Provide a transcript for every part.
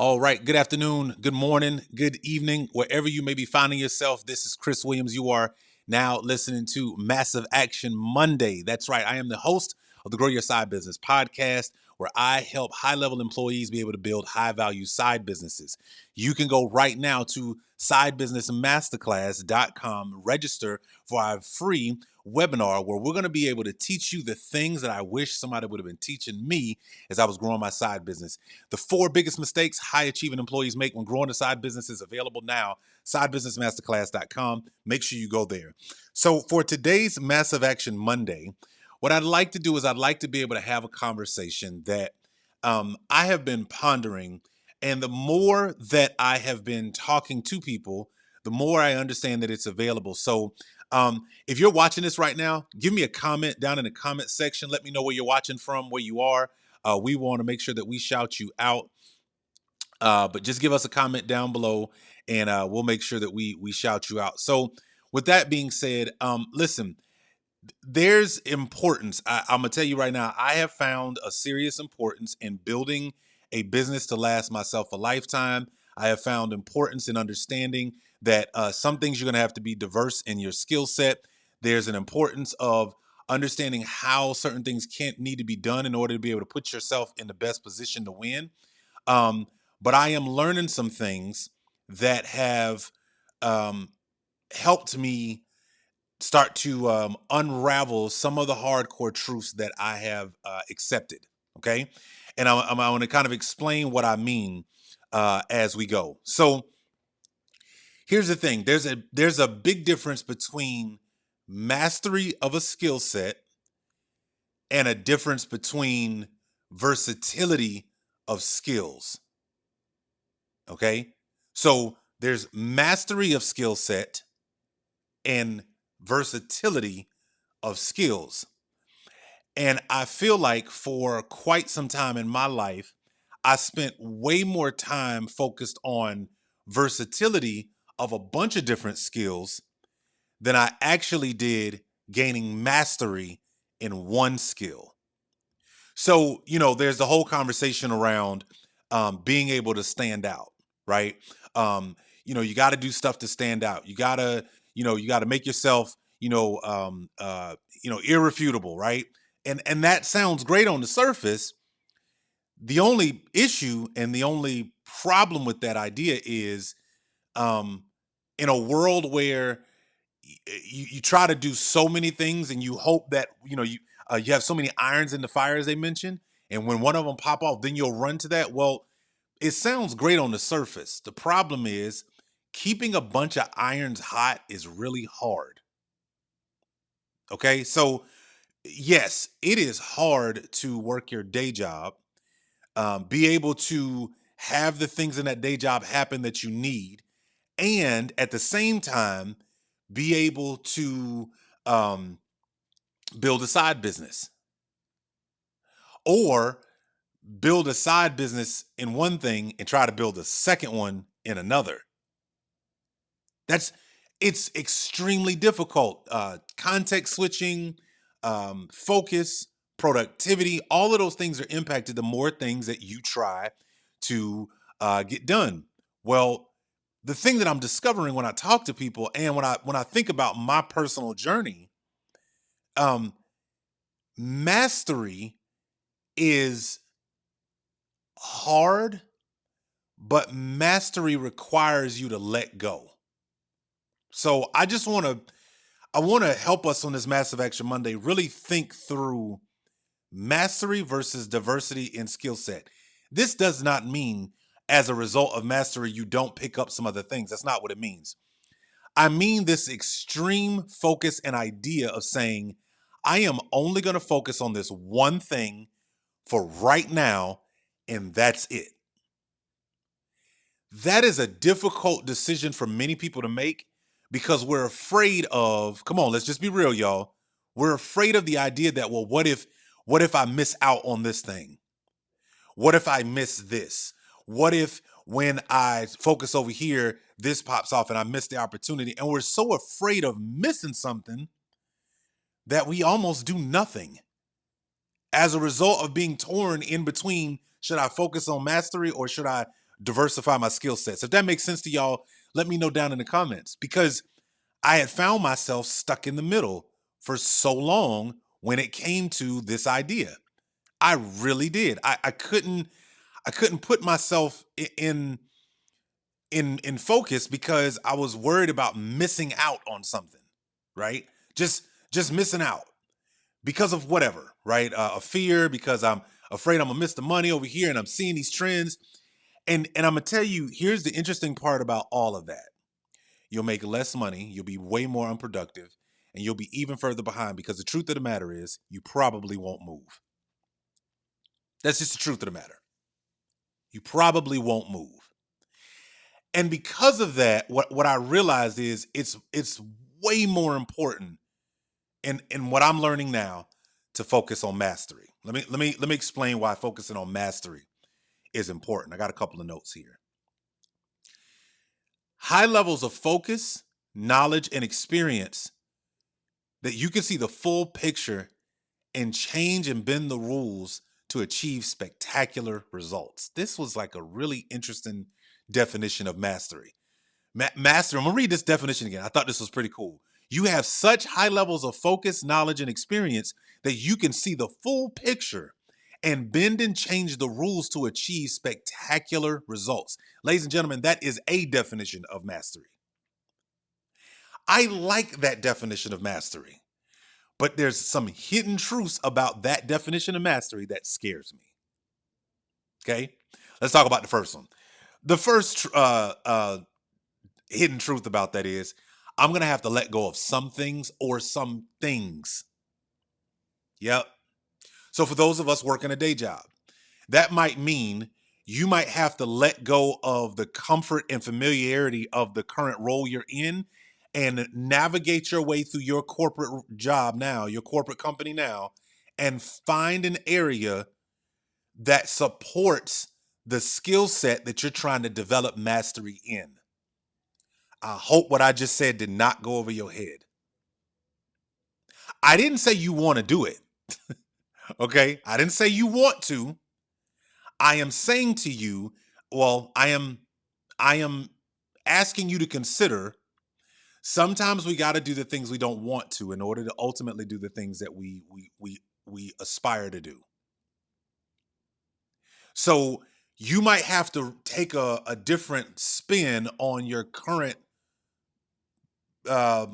All right. Good afternoon, good morning, good evening, wherever you may be finding yourself. This is Chris Williams. You are now listening to Massive Action Monday. That's right. I am the host of the Grow Your Side Business podcast, where I help high level employees be able to build high value side businesses. You can go right now to sidebusinessmasterclass.com, register for our free webinar where we're going to be able to teach you the things that I wish somebody would have been teaching me as I was growing my side business. The 4 biggest mistakes high achieving employees make when growing a side business is available now. Sidebusinessmasterclass.com. Make sure you go there. So for today's Massive Action Monday, what I'd like to do is I'd like to be able to have a conversation that I have been pondering. And the more that I have been talking to people, the more I understand that it's available. So if you're watching this right now, give me a comment down in the comment section. Let me know where you're watching from, where you are. We want to make sure that we shout you out. But just give us a comment down below and we'll make sure that we shout you out. So with that being said, listen, there's importance. I'm going to tell you right now, I have found a serious importance in building a business to last myself a lifetime. I have found importance in understanding that some things you're going to have to be diverse in your skill set. There's an importance of understanding how certain things can't need to be done in order to be able to put yourself in the best position to win. But I am learning some things that have helped me start to unravel some of the hardcore truths that I have accepted. Okay. And I want to kind of explain what I mean as we go. So here's the thing. There's a big difference between mastery of a skill set and a difference between versatility of skills. Okay. So there's mastery of skill set and versatility of skills. And I feel like for quite some time in my life, I spent way more time focused on versatility of a bunch of different skills than I actually did gaining mastery in one skill. So, there's the whole conversation around being able to stand out, right? You got to do stuff to stand out. You got to make yourself, irrefutable, right? And that sounds great on the surface. The only issue and the only problem with that idea is in a world where you try to do so many things and you hope that you have so many irons in the fire, as they mentioned, and when one of them pop off, then you'll run to that. Well, it sounds great on the surface. The problem is keeping a bunch of irons hot is really hard. Okay, so yes, it is hard to work your day job, be able to have the things in that day job happen that you need, and at the same time be able to um, build a side business or build a side business in one thing and try to build a second one in another. It's extremely difficult. Context switching, focus, productivity, all of those things are impacted the more things that you try to get done. Well, the thing that I'm discovering when I talk to people and when I think about my personal journey, um, mastery is hard, but mastery requires you to let go. So I want to help us on this Massive Action Monday really think through mastery versus diversity in skill set. This does not mean as a result of mastery you don't pick up some other things. That's not what it means. I mean this extreme focus and idea of saying, I am only going to focus on this one thing for right now, and that's it. That is a difficult decision for many people to make because we're afraid of, come on, let's just be real, y'all. We're afraid of the idea that, well, what if I miss out on this thing? What if I miss this? What if when I focus over here, this pops off and I miss the opportunity? And we're so afraid of missing something that we almost do nothing as a result of being torn in between. Should I focus on mastery or should I diversify my skill sets. If that makes sense to y'all, let me know down in the comments, because I had found myself stuck in the middle for so long when it came to this idea. I really did. I couldn't put myself in focus because I was worried about missing out on something, right? Just missing out because of whatever, right? A fear, because I'm afraid I'm gonna miss the money over here, and I'm seeing these trends. And I'm gonna tell you, here's the interesting part about all of that. You'll make less money, you'll be way more unproductive, and you'll be even further behind, because the truth of the matter is you probably won't move. That's just the truth of the matter. You probably won't move. And because of that, what I realized is it's way more important in what I'm learning now to focus on mastery. Let me explain why focusing on mastery is important. I got a couple of notes here. High levels of focus, knowledge, and experience that you can see the full picture and change and bend the rules to achieve spectacular results. This was like a really interesting definition of mastery. Mastery, I'm gonna read this definition again. I thought this was pretty cool. You have such high levels of focus, knowledge, and experience that you can see the full picture and bend and change the rules to achieve spectacular results. Ladies and gentlemen, that is a definition of mastery. I like that definition of mastery, but there's some hidden truths about that definition of mastery that scares me. Okay, let's talk about the first one. The first hidden truth about that is I'm going to have to let go of some things or some things. Yep. So for those of us working a day job, that might mean you might have to let go of the comfort and familiarity of the current role you're in and navigate your way through your corporate job now, your corporate company now, and find an area that supports the skill set that you're trying to develop mastery in. I hope what I just said did not go over your head. I didn't say you want to do it. Okay? I didn't say you want to. I am saying to you, well, I am asking you to consider sometimes we got to do the things we don't want to in order to ultimately do the things that we aspire to do. So you might have to take a different spin on your current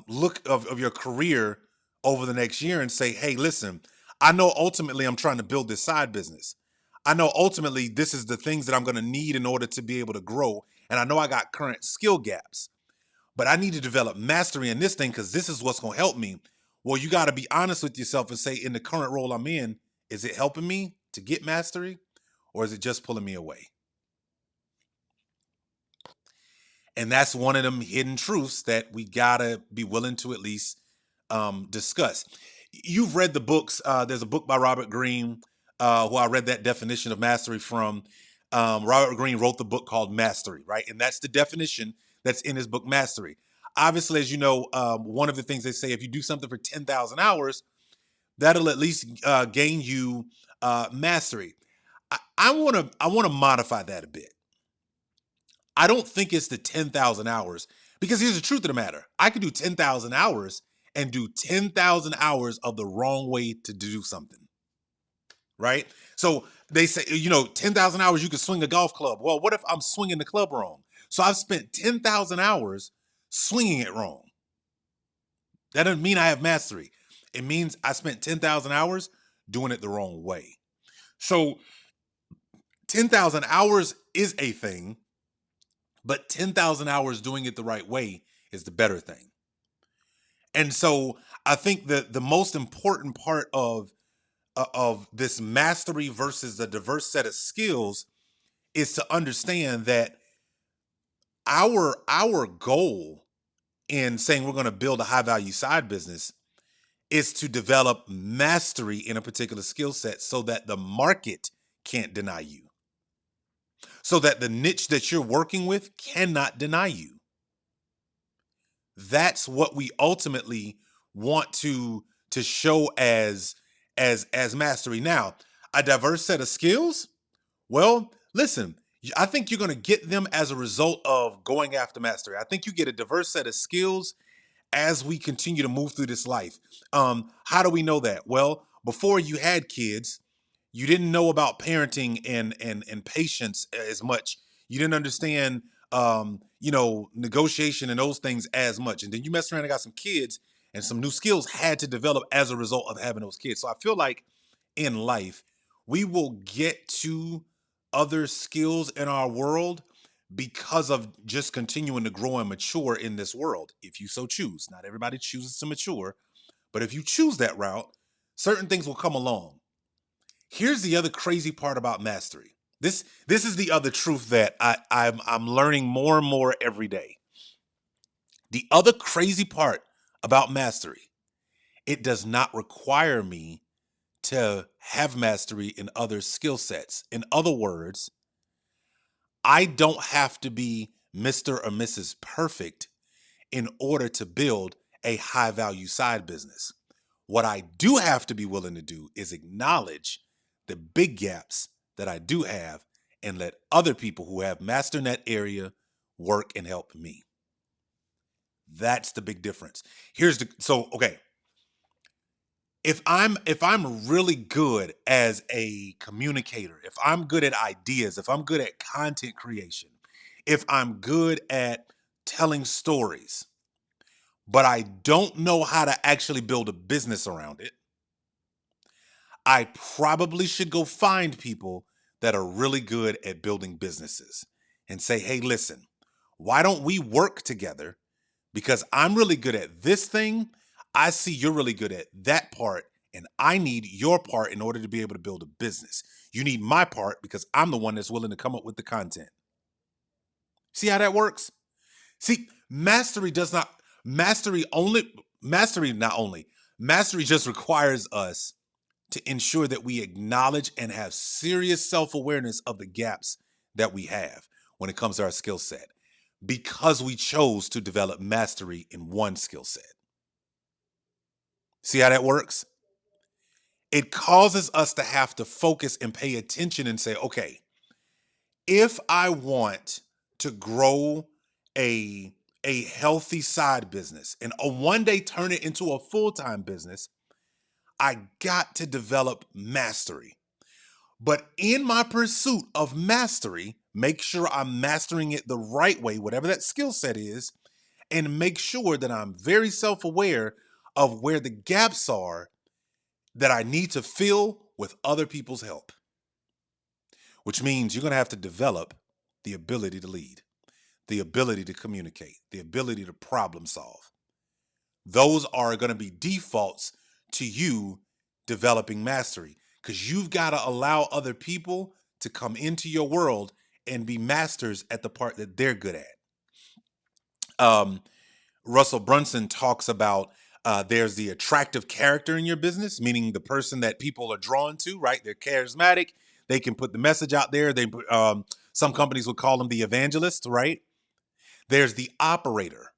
look of your career over the next year and say, hey, listen, I know ultimately I'm trying to build this side business. I know ultimately this is the things that I'm going to need in order to be able to grow. And I know I got current skill gaps, but I need to develop mastery in this thing because this is what's going to help me. Well, you got to be honest with yourself and say, in the current role I'm in, is it helping me to get mastery, or is it just pulling me away? And that's one of them hidden truths that we gotta be willing to at least discuss. You've read the books. There's a book by Robert Greene, who I read that definition of mastery from. Robert Greene wrote the book called Mastery, right? And that's the definition that's in his book, Mastery. Obviously, as you know, one of the things they say, if you do something for 10,000 hours, that'll at least gain you mastery. I want to modify that a bit. I don't think it's the 10,000 hours, because here's the truth of the matter. I could do 10,000 hours and do 10,000 hours of the wrong way to do something, right? So they say, 10,000 hours you can swing a golf club. Well, what if I'm swinging the club wrong? So I've spent 10,000 hours swinging it wrong. That doesn't mean I have mastery. It means I spent 10,000 hours doing it the wrong way. So 10,000 hours is a thing, but 10,000 hours doing it the right way is the better thing. And so I think that the most important part of this mastery versus a diverse set of skills is to understand that our goal in saying we're going to build a high value side business is to develop mastery in a particular skill set so that the market can't deny you, so that the niche that you're working with cannot deny you. That's what we ultimately want to show as mastery. Now, a diverse set of skills. Well, listen, I think you're going to get them as a result of going after mastery. I think you get a diverse set of skills as we continue to move through this life. How do we know that? Well, before you had kids, you didn't know about parenting and patience as much. You didn't understand negotiation and those things as much. And then you messed around and got some kids, and some new skills had to develop as a result of having those kids. So I feel like in life, we will get to other skills in our world because of just continuing to grow and mature in this world, if you so choose. Not everybody chooses to mature, but if you choose that route, certain things will come along. Here's the other crazy part about mastery. This is the other truth that I'm learning more and more every day. The other crazy part about mastery, it does not require me to have mastery in other skill sets. In other words, I don't have to be Mr. or Mrs. Perfect in order to build a high value side business. What I do have to be willing to do is acknowledge the big gaps that I do have and let other people who have mastered that area work and help me. That's the big difference. Okay. If I'm really good as a communicator, if I'm good at ideas, if I'm good at content creation, if I'm good at telling stories, but I don't know how to actually build a business around it, I probably should go find people that are really good at building businesses and say, hey, listen, why don't we work together? Because I'm really good at this thing. I see you're really good at that part, and I need your part in order to be able to build a business. You need my part because I'm the one that's willing to come up with the content. See how that works? See, mastery just requires us to ensure that we acknowledge and have serious self-awareness of the gaps that we have when it comes to our skill set, because we chose to develop mastery in one skill set. See how that works? It causes us to have to focus and pay attention and say, okay, if I want to grow a healthy side business and one day turn it into a full-time business, I got to develop mastery. But in my pursuit of mastery, make sure I'm mastering it the right way, whatever that skill set is, and make sure that I'm very self-aware of where the gaps are that I need to fill with other people's help. Which means you're going to have to develop the ability to lead, the ability to communicate, the ability to problem solve. Those are going to be defaults to you developing mastery, because you've got to allow other people to come into your world and be masters at the part that they're good at. Russell Brunson talks about there's the attractive character in your business, meaning the person that people are drawn to, right? They're charismatic. They can put the message out there. Some companies would call them the evangelist, right? There's the operator.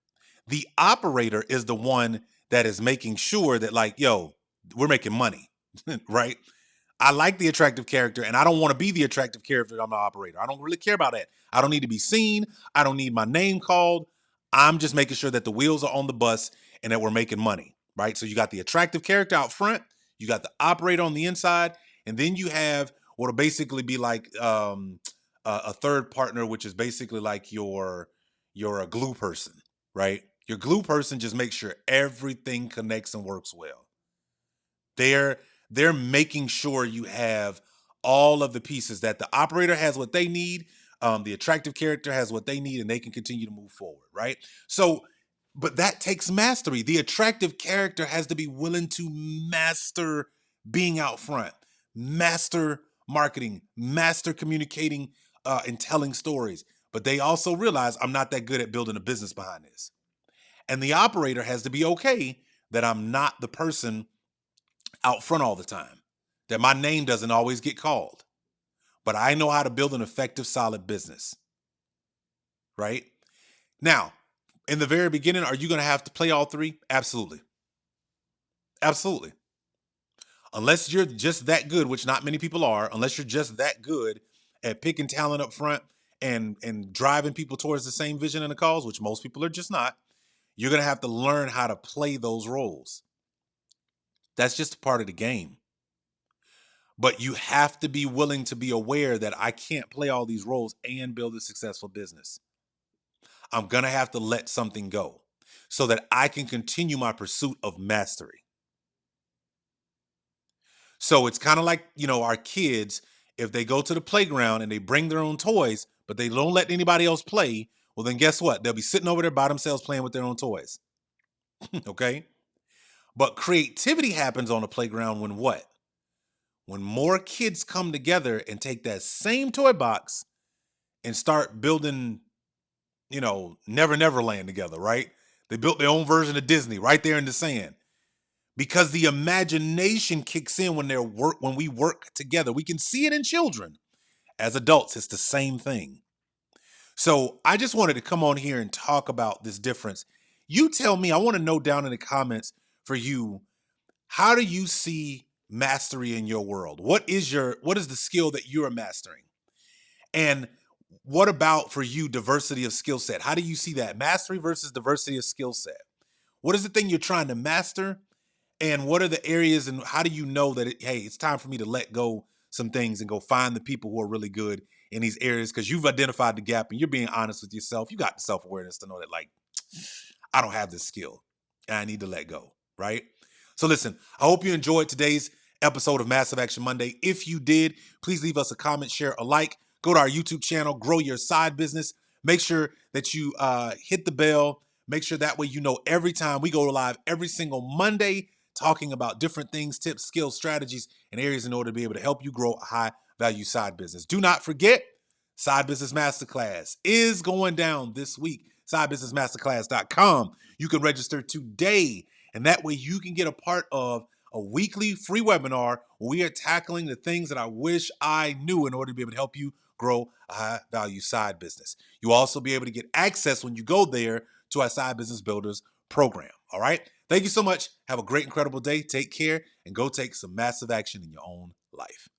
The operator is the one that is making sure that, like, yo, we're making money, right? I like the attractive character, and I don't want to be the attractive character. I'm the operator. I don't really care about that. I don't need to be seen. I don't need my name called. I'm just making sure that the wheels are on the bus and that we're making money, right? So you got the attractive character out front, you got the operator on the inside, and then you have what'll basically be like a third partner, which is basically like your a glue person, right? Your glue person just makes sure everything connects and works well. They're making sure you have all of the pieces, that the operator has what they need, the attractive character has what they need, and they can continue to move forward, right? So, but that takes mastery. The attractive character has to be willing to master being out front, master marketing, master communicating and telling stories. But they also realize I'm not that good at building a business behind this. And the operator has to be okay that I'm not the person out front all the time, that my name doesn't always get called, but I know how to build an effective, solid business, right? Now, in the very beginning, are you going to have to play all three? Absolutely. Absolutely. Unless you're just that good, which not many people are, unless you're just that good at picking talent up front and driving people towards the same vision in the cause, which most people are just not, you're going to have to learn how to play those roles. That's just a part of the game. But you have to be willing to be aware that I can't play all these roles and build a successful business. I'm going to have to let something go so that I can continue my pursuit of mastery. So it's kind of like, our kids, if they go to the playground and they bring their own toys, but they don't let anybody else play, well, then guess what? They'll be sitting over there by themselves playing with their own toys. Okay? But creativity happens on the playground when what? When more kids come together and take that same toy box and start building, Never Never Land together, right? They built their own version of Disney right there in the sand. Because the imagination kicks in when we work together. We can see it in children. As adults, it's the same thing. So I just wanted to come on here and talk about this difference. You tell me, I want to know down in the comments for you, how do you see mastery in your world? What is the skill that you're mastering? And what about for you diversity of skill set? How do you see that? Mastery versus diversity of skill set. What is the thing you're trying to master? And what are the areas and how do you know that, hey, it's time for me to let go some things and go find the people who are really good in these areas? Because you've identified the gap and you're being honest with yourself. You got the self-awareness to know that, like, I don't have this skill and I need to let go, right? So listen, I hope you enjoyed today's episode of Massive Action Monday. If you did, please leave us a comment, share, a like. Go to our YouTube channel, Grow Your Side Business. Make sure that you hit the bell. Make sure that way you know every time we go live every single Monday, talking about different things, tips, skills, strategies, and areas in order to be able to help you grow a high-value side business. Do not forget, Side Business Masterclass is going down this week. SideBusinessMasterclass.com. You can register today, and that way you can get a part of a weekly free webinar where we are tackling the things that I wish I knew in order to be able to help you grow a high-value side business. You'll also be able to get access when you go there to our Side Business Builders program. All right? Thank you so much. Have a great, incredible day. Take care and go take some massive action in your own life.